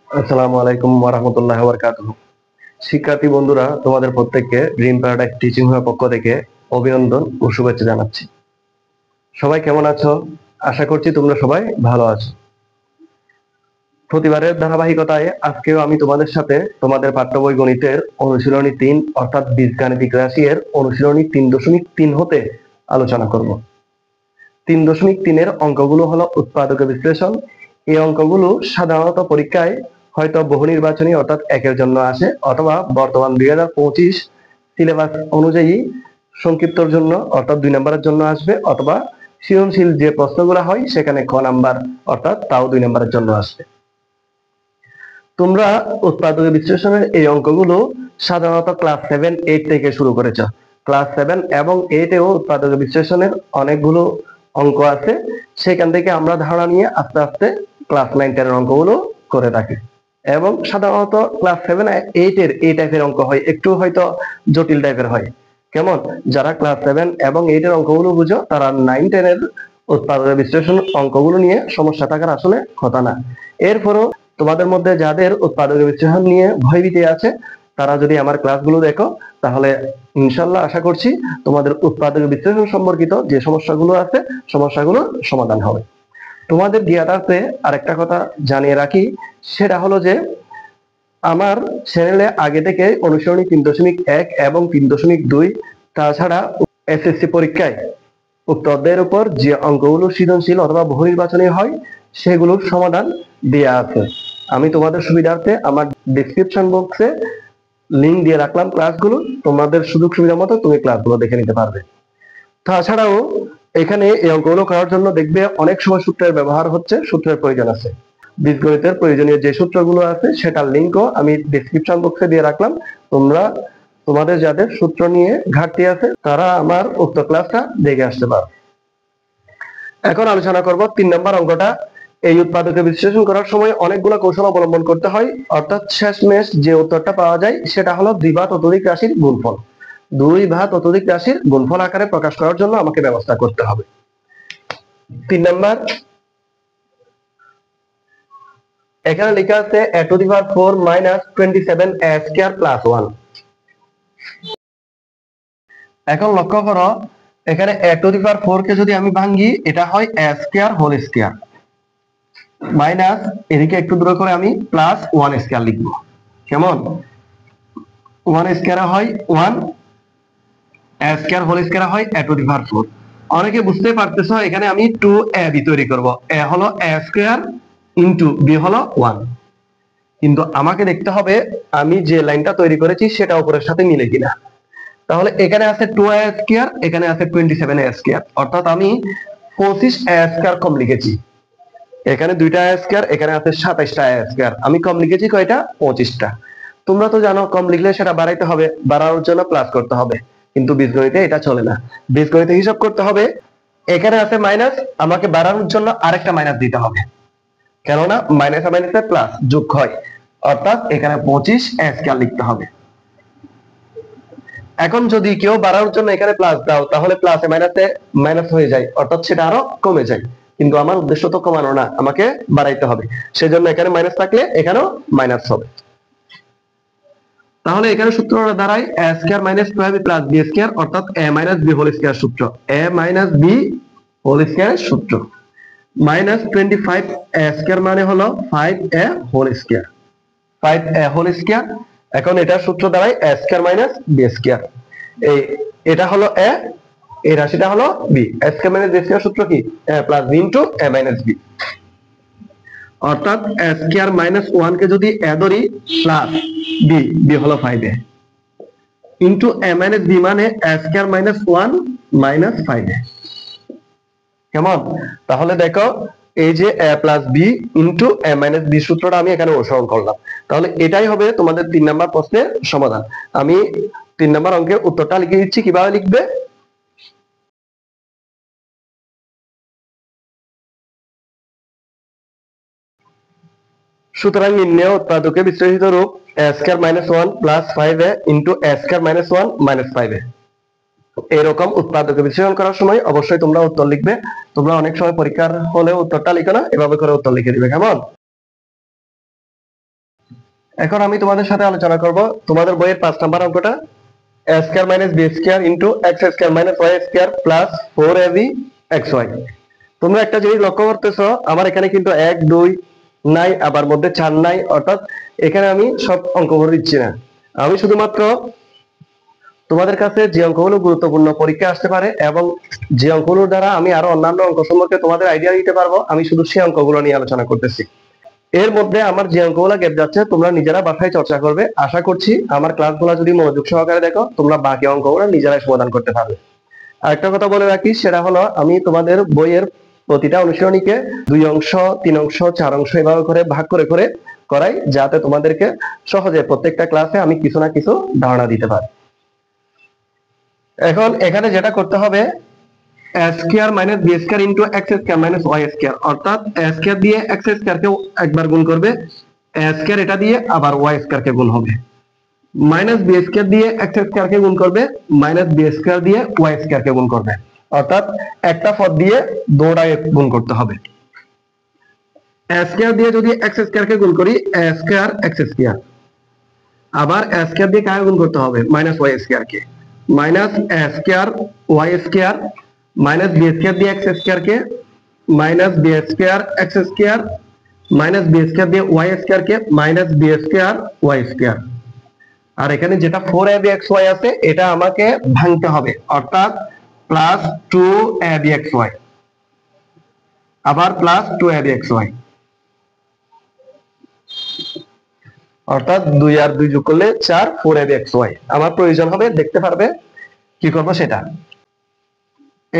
আসসালামু আলাইকুম ওয়া রাহমাতুল্লাহি ওয়া বারাকাতুহু। শিক্ষার্থী বন্ধুরা, তোমাদের প্রত্যেককে ড্রিম প্যারাডাইস টিচিং হোমের পক্ষ থেকে অভিনন্দন ও শুভেচ্ছা জানাচ্ছি। সবাই কেমন আছো? আশা করছি তোমরা সবাই ভালো আছো। প্রতিবারের ধারাবাহিকতায় আজকেও আমি তোমাদের সাথে তোমাদের পাঠ্য বই গণিতের অনুশীলনী ৩ অর্থাৎ বীজগাণিতিক রাশি এর অনুশীলনী ৩.৩ হতে আলোচনা করব। ৩.৩ এর অঙ্কগুলো হলো উৎপাদক বিশ্লেষণ। এই অঙ্কগুলো সাধারণত পরীক্ষায় হয়তো বহু নির্বাচনী অর্থাৎ একের জন্য আসে, অথবা বর্তমান 2025 সিলেবাস অনুযায়ী সংক্ষিপ্তর জন্য অর্থাৎ 2 নম্বরের জন্য আসবে, অথবা সৃজনশীল যে প্রশ্নগুলো হয় সেখানে ক নাম্বার অর্থাৎ তাও 2 নম্বরের জন্য আসবে। তোমরা উৎপাদক বিশ্লেষণের এই অঙ্কগুলো সাধারণত ক্লাস 7-8 থেকে শুরু করেছ। ক্লাস 7 এবং 8 এও উৎপাদক বিশ্লেষণের অনেকগুলো অঙ্ক আছে, সেখান থেকে আমরা ধারণা নিয়ে আস্তে আস্তে ক্লাস 9-10 এর অঙ্কগুলো করে থাকি। এবং সাধারণত ক্লাস 7-8 এর এই টাইপের অঙ্ক হয়, একটু হয়তো জটিল টাইপের হয়। কেমন? যারা ক্লাস 7 এবং 8 এর অঙ্কগুলো বুঝো তারা 9-10 এর উৎপাদক বিশ্লেষণ অঙ্কগুলো নিয়ে সমস্যা থাকার আসলে কথা না। এরপরও তোমাদের মধ্যে যাদের উৎপাদক বিশ্লেষণ নিয়ে ভয়ভীতি আছে, তারা যদি আমার ক্লাসগুলো দেখো তাহলে ইনশাল্লাহ আশা করছি তোমাদের উৎপাদক বিশ্লেষণ সম্পর্কিত যে সমস্যাগুলো আছে সমস্যাগুলোর সমাধান হবে। তোমাদের জ্ঞাতার্থে আরেকটা কথা জানিয়ে রাখি, সেটা হলো যে আমার চ্যানেলে আগে থেকে অনুসরণী 3.1 এবং 3.2 তাছাড়া এসএসসি পরীক্ষায় উক্ত অধ্যায়ের উপর যে অঙ্কগুলো সৃজনশীল অথবা বহু নির্বাচনী হয় সেগুলোর সমাধান দেয়া আছে। আমি তোমাদের সুবিধার্থে আমার ডেসক্রিপশন বক্সে লিংক দিয়ে রাখলাম ক্লাসগুলো, তোমাদের সুযোগ সুবিধা মতো তুমি ক্লাসগুলো দেখে নিতে পারবে। তাছাড়াও এখানে এই অঙ্কগুলো করার জন্য দেখবে অনেক সময় সূত্রের ব্যবহার হচ্ছে, সূত্রের প্রয়োজন আছে। বীজগণিতের প্রয়োজনীয় যে সূত্রগুলো আছে সেটার লিংকও আমি ডেসক্রিপশন বক্সে দিয়ে রাখলাম। তোমরা তোমাদের যাদের সূত্র নিয়ে ঘাটতি আছে তারা আমার উক্ত ক্লাসটা দেখে আসতে পারো। এখন আলোচনা করব 3 নম্বর অঙ্কটা। এই উৎপাদকে বিশ্লেষণ করার সময় অনেকগুলো কৌশল অবলম্বন করতে হয়, অর্থাৎ শেষমেশ যে উত্তরটা পাওয়া যায় সেটা হলো 2 বা ততোধিক রাশির গুণফল। 2 বা ততোধিক রাশির গুণফল আকারে প্রকাশ করার জন্য আমাকে ব্যবস্থা করতে হবে। 3 নম্বর, এখানে লেখা আছে a to the power 4 minus 27 a square plus 1। এখন লক্ষ্য করো, এখানে a to the power 4 কে যদি আমি ভাঙি এটা হয় a square whole square minus এদিকে একটু দূরে করে আমি প্লাস 1 স্কয়ার লিখবো। কেমন? 1 স্কয়ার হয় 1, a স্কয়ার হোল স্কয়ার হয় a to the power 4। অনেকে বুঝতে পারতেছো এখানে আমি 2ab তৈরি করব। a হলো a স্কয়ার ইনটু b হলো 1। কিন্তু আমাকে দেখতে হবে আমি যে লাইনটা তৈরি করেছি সেটা উপরের সাথে মিলে কিনা। তাহলে এখানে আছে 2a স্কয়ার, এখানে আছে 27a স্কয়ার, অর্থাৎ আমি 25a স্কয়ার কম লিখেছি। এখানে 2টা a স্কয়ার, এখানে আছে 27টা a স্কয়ার, আমি কম লিখেছি কয়টা? 25টা। তোমরা তো জানো কম লিখলে সেটা বাড়াইতে হবে, বাড়ানোর জন্য প্লাস করতে হবে, কিন্তু বীজগণিতে এটা চলে না। বীজগণিতে হিসাব করতে হবে, এখানে আছে মাইনাস, আমাকে বাড়ানোর জন্য আরেকটা মাইনাস দিতে হবে, কেননা মাইনাসে মাইনাসে প্লাস যোগ হয়, অর্থাৎ এখানে 25 a স্কয়ার লিখতে হবে। এখন যদি কেউ বাড়ানোর জন্য এখানে প্লাস দাও তাহলে প্লাসে মাইনাসে মাইনাস হয়ে যায়, অর্থাৎ সেটা আরো কমে যায়। কিন্তু আমার উদ্দেশ্য তো কমানো না, আমাকে বাড়াইতে হবে, সেজন্য এখানে মাইনাস থাকলে এখানেও মাইনাস হবে। তাহলে এখানে সূত্রটা দাঁড়ায় a square minus 2ab plus b square, অর্থাৎ a minus b whole square সূত্র, a minus b whole square সূত্র মাইনাস 25 a স্কয়ার মানে হলো 5a whole square, 5a whole square. এখন এটা সূত্র দাঁড়ায় a square minus b square. এটা হলো a, এই রাশিটা হলো b। a square minus b square সূত্র কি? a plus b into a minus b, অর্থাৎ a স্কয়ার মাইনাস 1 কে যদি a ধরি প্লাস b, b হলো 5a into a minus b মানে a square minus 1 minus 5a। কেমন? তাহলে দেখো এই যে a plus b into a minus b সূত্রটা আমি এখানে অনুসরণ করলাম। তাহলে এটাই হবে তোমাদের 3 নাম্বার প্রশ্নের সমাধান। আমি 3 নাম্বার অঙ্কের উত্তরটা লিখে দিচ্ছি, কিভাবে লিখবে। সুতরাং নির্ণেয় উৎপাদকে বিশ্লেষিত রূপ a square minus 1 plus 5a into a square minus 1 minus 5a। এরকম উৎপাদকে বিশ্লেষণ করার সময় অবশ্যই তোমরা উত্তর লিখবে। তোমরা অনেক সময় পরীক্ষার হলে উত্তরটা লিখো না, এভাবে করে উত্তর লিখে দিবে। কেমন? এখন আমি তোমাদের সাথে আলোচনা করব তোমাদের বইয়ের 5 নাম্বার অঙ্কটা, a square minus b square into x square minus y square plus 4ab xy। তোমরা একটা জিনিস লক্ষ্য করতেছো, আমার এখানে কিন্তু 1 2 নাই, আবার মধ্যে 4 নাই, অর্থাৎ এখানে আমি সব অঙ্ক ভরে দিচ্ছি না। আমি শুধুমাত্র তোমাদের কাছে যে অঙ্কগুলো গুরুত্বপূর্ণ পরীক্ষা আসতে পারে এবং যে অঙ্কগুলোর দ্বারা আমি আরো অন্যান্য অঙ্ক সম্পর্কে তোমাদের আইডিয়া দিতে পারবো, আমি শুধু সেই অঙ্কগুলো নিয়ে আলোচনা করতেছি। এর মধ্যে আমার যে অঙ্কগুলো গ্যাপ যাচ্ছে তোমরা নিজেরা বাসায় চর্চা করবে। আশা করছি আমার ক্লাসগুলো যদি মনোযোগ সহকারে দেখো, তোমরা বাকি অঙ্কগুলো নিজেরাই সমাধান করতে পারবে। আরেকটা কথা বলে রাখি, সেটা হলো আমি তোমাদের বইয়ের প্রতিটা অনুশীলনীকে 2 অংশ 3 অংশ 4 অংশ এভাবে করে ভাগ করে করে করাই, যাতে তোমাদেরকে সহজে প্রত্যেকটা ক্লাসে আমি কিছু না কিছু ধারণা দিতে পারি। এখন এখানে যেটা করতে হবে, a square minus b square into x square minus y square, অর্থাৎ a স্কয়ার দিয়ে x স্কয়ার কে একবার গুণ করবে, a স্কয়ার এটা দিয়ে আবার y স্কয়ার কে গুণ হবে, মাইনাস b স্কয়ার দিয়ে x স্কয়ার কে গুণ করবে, মাইনাস b স্কয়ার দিয়ে y স্কয়ার কে গুণ করবে, অর্থাৎ একটা পদ দিয়ে দুটোটাকে গুণ করতে হবে। a স্কয়ার দিয়ে যদি x স্কয়ার কে গুণ করি, a স্কয়ার x স্কয়ার, আবার a স্কয়ার দিয়ে কাকে গুণ করতে হবে, মাইনাস y স্কয়ার কে, minus a square y square, minus b square দিয়ে x স্কয়ার কে, minus b square x square, minus b square দিয়ে y স্কয়ার কে, minus b square y square. আর এখানে যেটা 4abxy আছে এটা আমাকে ভাঙতে হবে, অর্থাৎ প্লাস 2abxy, আবার প্লাস 2abxy, অর্থাৎ 2 আর 2 যোগ করলে 4, 4abxy আমার প্রয়োজন হবে। দেখতে পারবে কি করব সেটা।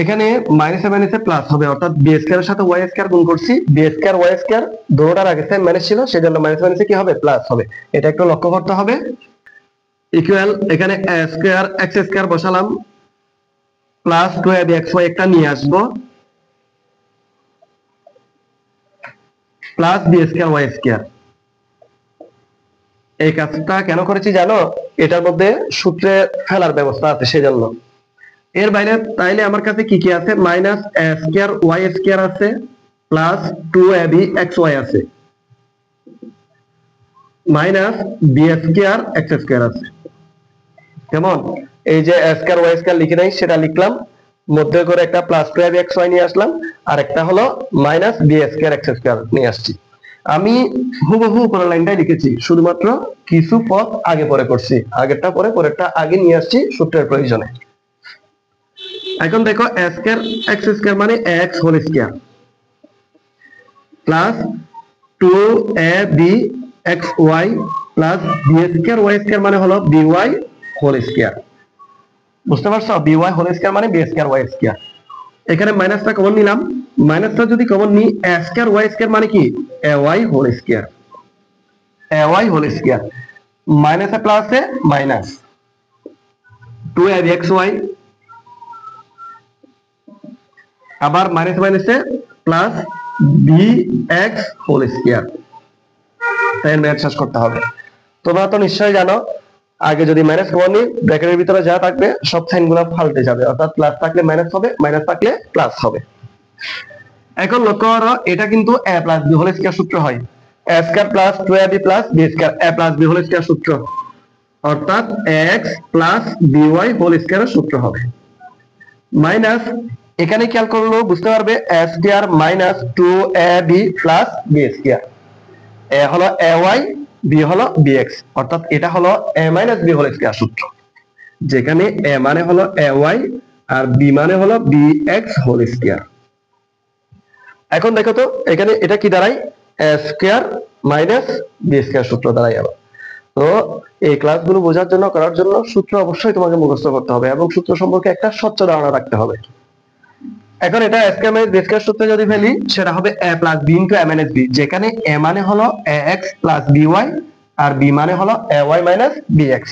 এখানে মাইনাস এ মাইনাসে প্লাস হবে, অর্থাৎ b স্কয়ার এর সাথে y স্কয়ার গুণ করছি, b স্কয়ার y স্কয়ার দুটোটার আগে সেম মাইনাস ছিল, সেজন্য মাইনাস মাইনাসে কি হবে, প্লাস হবে। এটা একটু লক্ষ্য করতে হবে। ইকুয়াল এখানে a স্কয়ার x স্কয়ার বসালাম, প্লাস 2abxy একটা নিয়ে আসব, plus b square y square. এই কাজটা কেন করেছি জানো? এটার মধ্যে সূত্রে ফেলার ব্যবস্থা আছে সেজন্য। এর বাইরে তাইলে আমার কাছে কি কি আছে, minus a square y square আছে, প্লাস 2abxy আছে, minus b square x square আছে। কেমন? এই যে a স্কয়ার y স্কয়ার লিখে নাই সেটা লিখলাম, মধ্যে করে একটা প্লাস 2abxy নিয়ে আসলাম, আর একটা হলো minus b square x square নিয়ে আসছি। আমি হুবহু উপরের লাইনটাই লিখেছি, শুধুমাত্র কিছু পদ আগে পরে করছি, আগেরটা পরে পরেরটা আগে নিয়ে আসছি সূত্রের প্রয়োজনে। এখন দেখো a স্কয়ার x স্কয়ার মানে x whole square, plus 2abxy plus b square y square মানে হলো by হোল স্কয়ার। বুঝতে পারছো? by হোল স্কয়ার মানে b স্কয়ার y স্কয়ার। এখানে মাইনাসটা কমন নিলাম, মাইনাসটা যদি কমন নিই, a স্কয়ার y স্কয়ার মানে কি, ay whole square, ay whole square, মাইনাসে প্লাসে মাইনাস 2abxy, আবার মাইনাস মাইনাসে প্লাস bx হোল স্কয়ার। তাই ম্যাথ শেষ করতে হবে। তোমরা তো নিশ্চয়ই জানো, আগে যদি মাইনাস কমন নিই, ব্র্যাকেটের ভিতরে যা থাকবে সব সাইনগুলো পাল্টে যাবে, অর্থাৎ প্লাস থাকলে মাইনাস হবে, মাইনাস থাকলে প্লাস হবে। এখন লক্ষ্য করো, এটা কিন্তু a plus b whole square সূত্র হয়, a square plus 2ab plus b square, a plus b whole square সূত্র, অর্থাৎ x প্লাস by হোল স্কয়ারের সূত্র হবে। মাইনাস এখানে খেয়াল করলো বুঝতে পারবে, a square minus 2ab plus b square, a হলো ay, b হলো bx, অর্থাৎ এটা হলো a minus b whole square সূত্র, যেখানে a মানে হলো ay আর b মানে হলো bx হোল স্কয়ার। এখন দেখো তো এখানে এটা কি দাঁড়ায়, a square minus b square সূত্র দাঁড়ায়। আবার তো এই ক্লাসগুলো বোঝার জন্য, করার জন্য সূত্র অবশ্যই তোমাকে মুখস্থ করতে হবে এবং সূত্র সম্পর্কে একটা স্বচ্ছ ধারণা রাখতে হবে। এখন এটা a square minus b square সূত্রে যদি ফেলি, সেটা হবে a plus b into a minus b, যেখানে a মানে হলো ax প্লাস by আর b মানে হলো ay মাইনাস bx।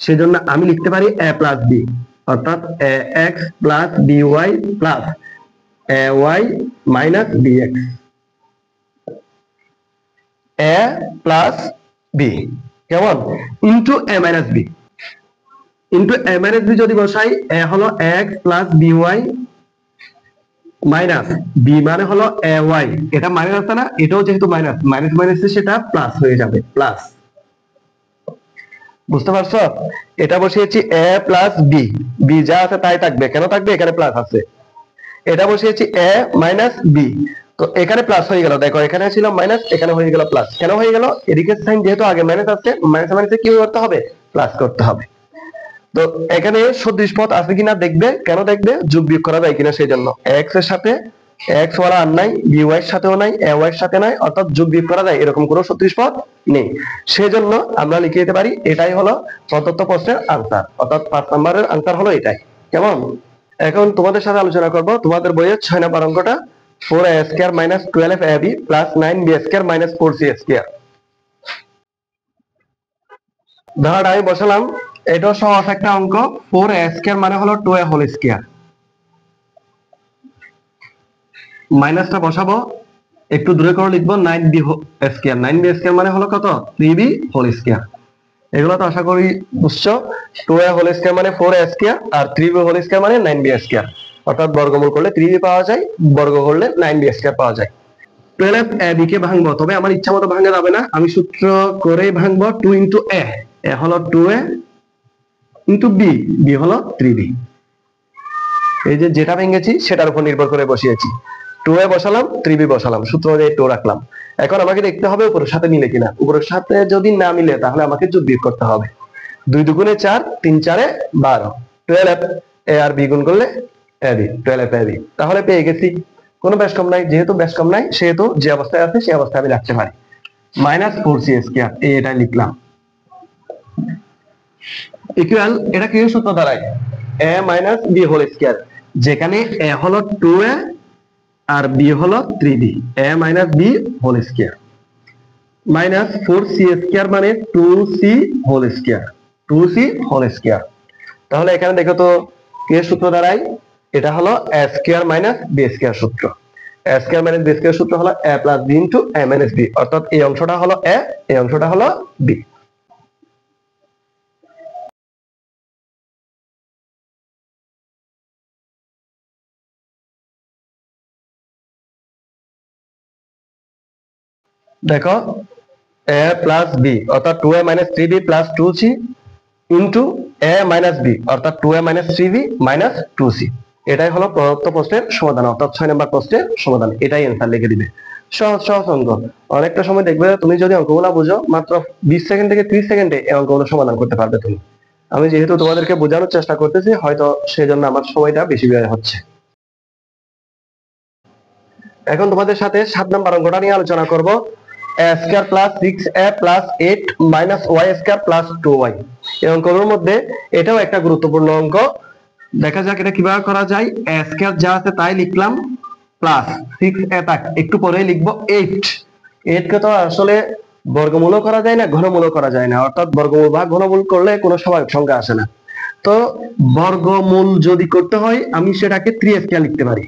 সেজন্য আমি লিখতে পারি a প্লাস b, অর্থাৎ ax plus by plus ay minus bx, a plus b, কেমন, into a minus b, into a minus b যদি বসাই, a হলো x plus by minus b মানে হলো ay, এটা মাইনাস আছে না, এটাও যেহেতু মাইনাস, মাইনাস মাইনাসে সেটা প্লাস হয়ে যাবে, প্লাস বুঝতে পারছো? এটা বসিয়েছি এ প্লাস বি, বি যা আছে তাই থাকবে, কেন থাকবে, এখানে প্লাস আছে। এটা বসিয়েছি এ মাইনাস বি, তো এখানে প্লাস হয়ে গেল, দেখো এখানে ছিল মাইনাস, এখানে হয়ে গেল প্লাস। কেন হয়ে গেল? এদিকে সাইন যেহেতু আগে মাইনাস আছে, মাইনাস মাইনাসে কি করতে হবে, প্লাস করতে হবে। তো এখানে সদৃশ পদ আছে কিনা দেখবে, কেন দেখবে, যোগ বিয়োগ করা যায় কিনা সেই জন্য। এক্স এর সাথে এক্স ওয়ালা আর নাই, বি ওয়াই এর সাথেও নাই, এ ওয়াই এর সাথে নাই, অর্থাৎ যোগ বিয়োগ করা যায় এরকম কোনো সদৃশ পদ নেই। সেজন্য আমরা লিখে দিতে পারি এটাই হলো প্রদত্ত প্রশ্নের আনসার, অর্থাৎ 5 নম্বরের আনসার হলো এটাই। কেমন? এখন তোমাদের সাথে আলোচনা করব তোমাদের বইয়ের 6 নম্বর অঙ্কটা, 4a square minus 12ab plus 9b square minus 4c square. ধারাটা আমি বসালাম, এটা সহজ একটা অঙ্ক। 4a স্কয়ার মানে হলো 2a হোল স্কয়ার, মাইনাসটা বসাবো, একটু দূরে করে লিখবো 9b স্কয়ার, 9b স্কয়ার মানে হলো কত, 3b হোল স্কয়ার। এগুলো তো আশা করি বুঝছো। 2a হোল স্কয়ার মানে 4a স্কয়ার, আর 3b হোল স্কয়ার মানে 9b স্কয়ার, অর্থাৎ বর্গমূল করলে 3b পাওয়া যায়, বর্গ করলে 9b স্কয়ার পাওয়া যায়। 12ab কে ভাঙবো, তবে আমার ইচ্ছা মতো ভাঙা যাবে না, আমি সূত্র করেই ভাঙবো। 2 ইন্টু a, a হলো 2a ইন্টু b, b হলো 3b। এই যে যেটা ভেঙেছি সেটার উপর নির্ভর করে বসিয়েছি, 2a বসালাম, 3b বসালাম, সূত্র অনুযায়ী 2 রাখলাম। এখন আমাকে দেখতে হবে উপরের সাথে মিলে কিনা, উপরের সাথে যদি না মিলে তাহলে আমাকে যোগ বিয়োগ করতে হবে। 2 দুগুণে 4, 3 4 এ 12, 12 a আর b গুণ করলে ab, 12ab। তাহলে পেয়ে গেছি, কোনো বেশ কম নাই, যেহেতু বেশ কম নাই সেহেতু যে অবস্থায় আছে সেই অবস্থায় আমি রাখতে পারি। মাইনাস 4c স্কয়ার, এটা লিখলাম, ইকুয়াল, এটা কি সূত্র দাঁড়ায়, a minus b whole square, যেখানে a হলো 2a আর b হলো 3b, a minus b whole square minus 4c square মানে 2c whole square, 2c whole square. তাহলে এখানে দেখো তো কি সূত্র দাঁড়ায়, এটা হলো a square minus b square সূত্র। a square minus b square সূত্র হলো a plus b into a minus b, অর্থাৎ এই অংশটা হলো a, এই অংশটা হলো b। দেখো a প্লাস b অর্থাৎ 2a minus 3b plus 2c into a minus b অর্থাৎ 2a minus 3b minus 2c। এটাই হলো প্রদত্ত প্রশ্নের সমাধান, অর্থাৎ 6 নম্বর প্রশ্নের সমাধান। এটাই অ্যান্সার লিখে দিবে। সহজ সহজ অঙ্ক, অনেকটা সময় দেখবে তুমি যদি অঙ্কগুলো বুঝো, মাত্র 20 সেকেন্ড থেকে 30 সেকেন্ডে এই অঙ্কগুলো সমাধান করতে পারবে তুমি। আমি যেহেতু তোমাদেরকে বোঝানোর চেষ্টা করতেছি, হয়তো সেজন্য আমার সময়টা বেশি ব্যয় হচ্ছে। এখন তোমাদের সাথে 7 নম্বর অঙ্কটা নিয়ে আলোচনা করব। a square plus 6a plus 8 minus y square plus 2y। এই অঙ্কগুলোর মধ্যে এটাও একটা গুরুত্বপূর্ণ অঙ্ক। দেখা যাক এটা কিভাবে করা যায়। a স্কয়ার যা আছে তাই লিখলাম, প্লাস 6a তাক একটু পরেই লিখবো 8। 8 কে তো আসলে বর্গমূলও করা যায় না, ঘনমূলও করা যায় না, অর্থাৎ বর্গমূল বা ঘনমূল করলে কোনো স্বাভাবিক সংখ্যা আসে না। তো বর্গমূল যদি করতে হয় আমি সেটাকে 3 স্কয়ার লিখতে পারি,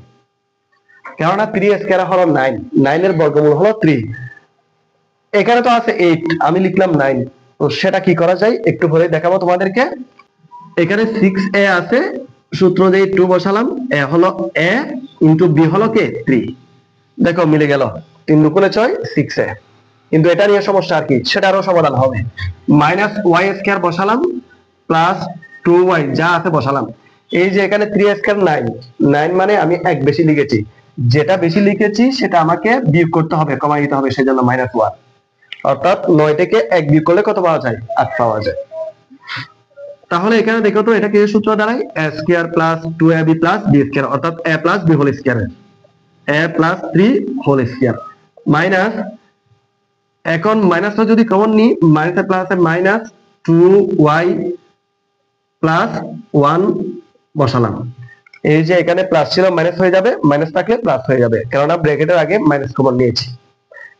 কেননা 3 স্কয়ার হলো 9, 9 এর বর্গমূল হলো 3। এখানে তো আছে 8, আমি লিখলাম 9। তো সেটা কি করা যায় একটু পরে দেখাবো তোমাদেরকে। এখানে 6a আছে, সূত্র দিয়ে 2 বসালাম, a হলো a ইনটু b হলো কে 3। দেখো মিলে গেল, 3 দুগুণে 6, 6a। কিন্তু এটা নিয়ে সমস্যা আর কি, সেটারও সমাধান হবে। মাইনাস y স্কয়ার বসালাম, প্লাস 2y যা আছে বসালাম। এই যে এখানে 3 স্কয়ার 9, 9 মানে আমি এক বেশি লিখেছি, যেটা বেশি লিখেছি সেটা আমাকে বিয়োগ করতে হবে, কমাই দিতে হবে, সেজন্য মাইনাস 1। অর্থাৎ 9 থেকে 1 বিয়োগ করলে কত পাওয়া যায়, 8 পাওয়া যায়। তাহলে এখানে দেখো তো এটা কি সূত্র দাঁড়ায়, a square plus 2ab plus b square, অর্থাৎ a plus b whole square, a plus 3 whole square minus, এখন মাইনাসটা যদি কমন নিই, মাইনাসে প্লাসে মাইনাস 2y প্লাস 1 বসালাম। এই যে এখানে প্লাস ছিল মাইনাস হয়ে যাবে, মাইনাস থাকলে প্লাস হয়ে যাবে, কেননা ব্র্যাকেটের আগে মাইনাস কমন নিয়েছি।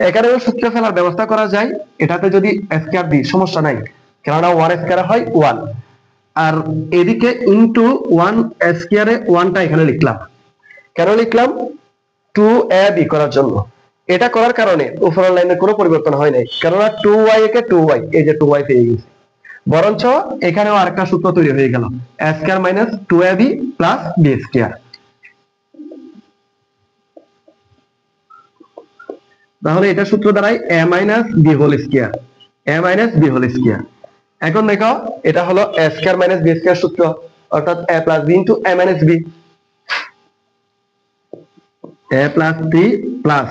এখানেও সূত্র ফেলার ব্যবস্থা করা যায়, এটাতে যদি স্কয়ার দিই সমস্যা নাই, কেননা 1 স্কয়ার হয় 1, আর এদিকে ইনটু 1 স্কয়ারে 1টা এখানে লিখলাম। কেন লিখলাম, 2ab করার জন্য। এটা করার কারণে উপরের লাইনের কোনো পরিবর্তন হয় নাই, কেননা 2y কে 2y, এই যে 2y পেয়ে গেছি। বরঞ্চ এখানেও আরেকটা সূত্র তৈরি হয়ে গেল, a square minus 2ab plus b square. তাহলে এটা সূত্র দ্বারাই a minus b whole square, a minus b whole square. এখন দেখো এটা হলো a square minus b square সূত্র, অর্থাৎ a plus b into a minus b, a plus 3 plus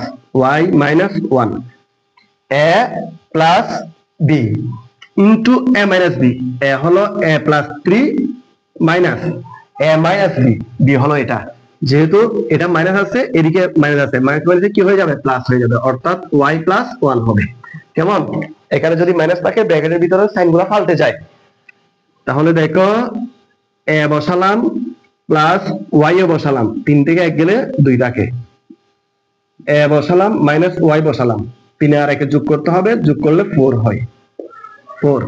y minus 1, a plus b into a minus b। a হলো a plus 3 minus a minus b, b হলো এটা, যেহেতু এটা minus আছে এদিকে minus আছে, মাইনাস মাইনাসে কি হয়ে যাবে প্লাস হয়ে যাবে, অর্থাৎ y প্লাস 1 হবে। কেমন, এখানে যদি মাইনাস থাকে ব্র্যাকেটের ভিতরে সাইনগুলো পাল্টে যায়। তাহলে দেখো a বসালাম প্লাস y ও বসালাম, 3 থেকে 1 গেলে 2 থাকে, a বসালাম মাইনাস y বসালাম, 3 আর 1 যোগ করতে হবে, যোগ করলে 4 হয়, 4।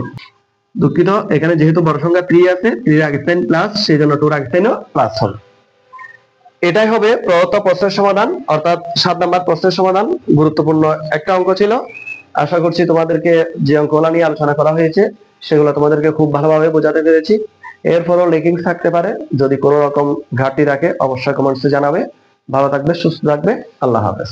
দুঃখিত, এখানে যেহেতু বড় সংখ্যা 3 আছে, 3 এর আগের সাইন প্লাস, সেই জন্য 2 এর আগের সাইনও প্লাস হবে। এটাই হবে প্রদত্ত প্রশ্নের সমাধান, অর্থাৎ 7 নাম্বার প্রশ্নের সমাধান। গুরুত্বপূর্ণ একটা অঙ্ক ছিল। আশা করছি তোমাদেরকে যে অঙ্কগুলো নিয়ে আলোচনা করা হয়েছে সেগুলো তোমাদেরকে খুব ভালোভাবে বোঝাতে পেরেছি। এরপরও লেকিংস থাকতে পারে, যদি কোনো রকম ঘাটতি থাকে অবশ্যই কমেন্টসে জানাবে। ভালো থাকবে, সুস্থ থাকবে, আল্লাহ হাফেজ।